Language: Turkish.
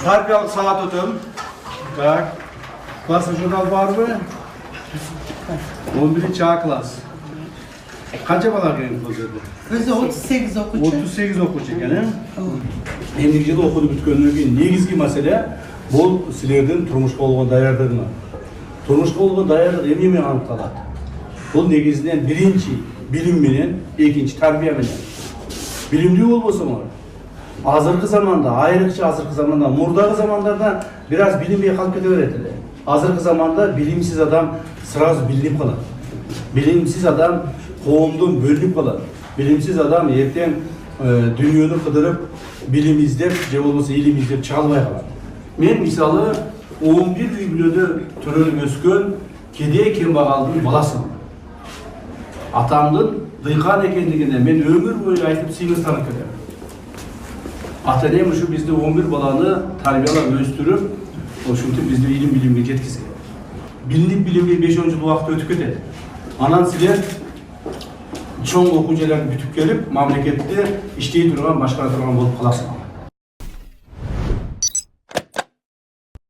Tarbiyalık saat ödüm. Tak. Klasın jurnal var mı? 11. çağ klas. Kaça bala gelin kızıyordu? Özü 38 okuyacak. 38 okuyacak yani. Endiki yılı okudu bütkönlüğü keyin negizgi mesele bol silerden turmuş bolgon dayardığına. Turmuş bolgon dayardıq emneme anıqtaladi. Bul negizden birinci bilim menen, ekinci tarbiya menen. Bilimli bolbosa mı? Azırkı zamanda, ayrıkça azırkı zamanda, murdağı zamanlarda biraz bilimliğe kalıp kete Azırkı zamanda bilimsiz adam sırası bilinip kalır. Bilimsiz adam kovumdan bölünüp kalır. Bilimsiz adam erken dünyonu kıdırıp bilim izlep, je bolmasa ilim izlep çalmay kalır. Men misalı 11 bibliöde törölüp öskön kede kembagalдын balasımın. Atamdın dıykan ekendigine men ömür boyu aytıp singir tanıp ketем. Ata-enem şu bizde 11 balаны tarbiyalap östürüp, ошентип bizde ilim bilimge жеткизген. Bilinip bilimge 5-10 yıl vaqt ötüp ketedi. Anan siler çoğun okuyucularını bütüp gelip, mamlekette iştey turgan, başkara turgan bolup kalasın.